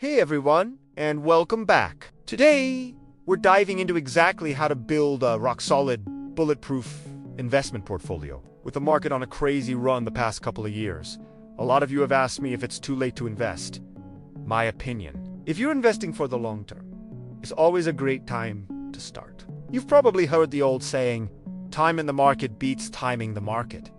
Hey everyone, and welcome back. Today, we're diving into exactly how to build a rock-solid, bulletproof investment portfolio. With the market on a crazy run the past couple of years, a lot of you have asked me if it's too late to invest. My opinion: if you're investing for the long term, it's always a great time to start. You've probably heard the old saying, time in the market beats timing the market.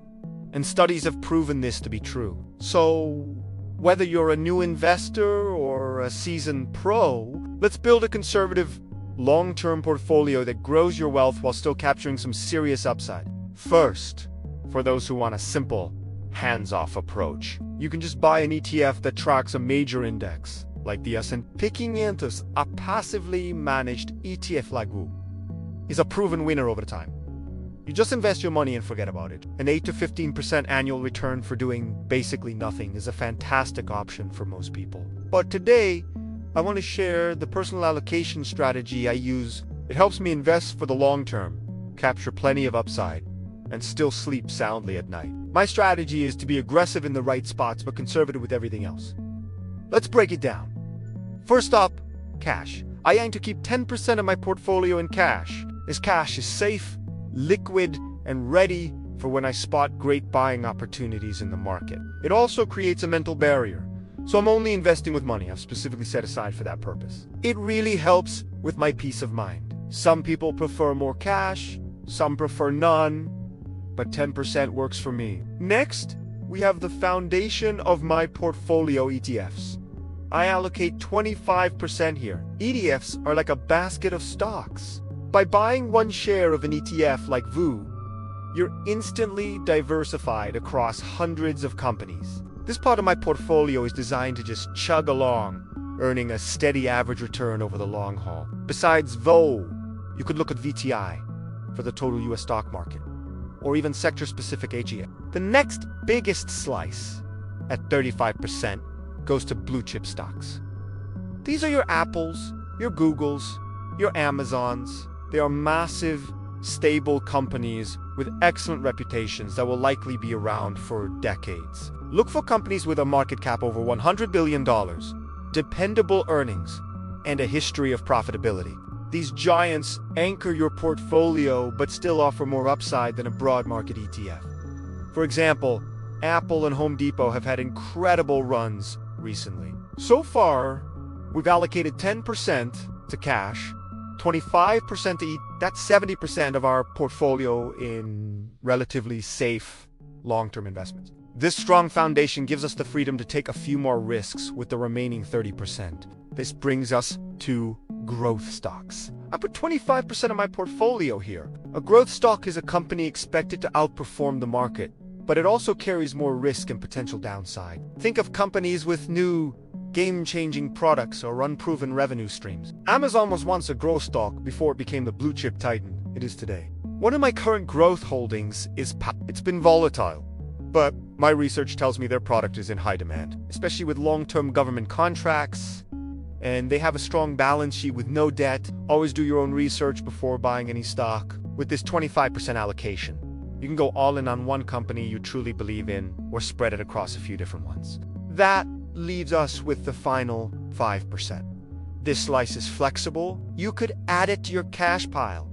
And studies have proven this to be true. So, whether you're a new investor or a seasoned pro, let's build a conservative, long-term portfolio that grows your wealth while still capturing some serious upside. First, for those who want a simple, hands-off approach, you can just buy an ETF that tracks a major index, like the S&P 500. A passively managed ETF like WU is a proven winner over time. You just invest your money and forget about it. An 8 to 15% annual return for doing basically nothing is a fantastic option for most people. But today, I want to share the personal allocation strategy I use. It helps me invest for the long term, capture plenty of upside, and still sleep soundly at night. My strategy is to be aggressive in the right spots but conservative with everything else. Let's break it down. First up, cash. I aim to keep 10% of my portfolio in cash. This cash is safe, liquid, and ready for when I spot great buying opportunities in the market. It also creates a mental barrier, so I'm only investing with money I've specifically set aside for that purpose. It really helps with my peace of mind. Some people prefer more cash, some prefer none, but 10% works for me. Next, we have the foundation of my portfolio, ETFs. I allocate 25% here. ETFs are like a basket of stocks. By buying one share of an ETF like WU, you're instantly diversified across hundreds of companies. This part of my portfolio is designed to just chug along, earning a steady average return over the long haul. Besides WU, you could look at VTI for the total US stock market, or even sector-specific ETF. The next biggest slice, at 35%, goes to blue-chip stocks. These are your Apples, your Googles, your Amazons. They are massive, stable companies with excellent reputations that will likely be around for decades. Look for companies with a market cap over $100 billion, dependable earnings, and a history of profitability. These giants anchor your portfolio but still offer more upside than a broad market ETF. For example, Apple and Home Depot have had incredible runs recently. So far, we've allocated 10% to cash, 25% to eat. That's 70% of our portfolio in relatively safe long-term investments. This strong foundation gives us the freedom to take a few more risks with the remaining 30%. This brings us to growth stocks. I put 25% of my portfolio here. A growth stock is a company expected to outperform the market, but it also carries more risk and potential downside. Think of companies with new, game-changing products or unproven revenue streams. Amazon was once a growth stock before it became the blue-chip titan it is today. One of my current growth holdings is It's been volatile, but my research tells me their product is in high demand, especially with long-term government contracts, and they have a strong balance sheet with no debt. Always do your own research before buying any stock. With this 25% allocation, you can go all in on one company you truly believe in, or spread it across a few different ones. That leaves us with the final 5%. This slice is flexible. You could add it to your cash pile,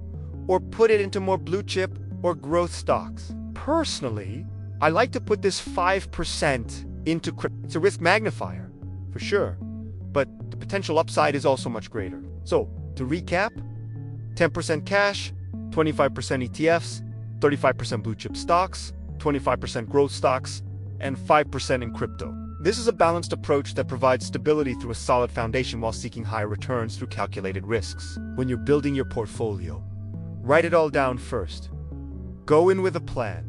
or put it into more blue chip or growth stocks. Personally, I like to put this 5% into crypto. It's a risk magnifier, for sure, but the potential upside is also much greater. So, to recap, 10% cash, 25% ETFs, 35% blue chip stocks, 25% growth stocks, and 5% in crypto. This is a balanced approach that provides stability through a solid foundation while seeking higher returns through calculated risks. When you're building your portfolio, write it all down first. Go in with a plan.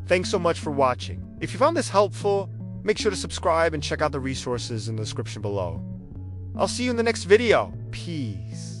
Thanks so much for watching. If you found this helpful, make sure to subscribe and check out the resources in the description below. I'll see you in the next video. Peace.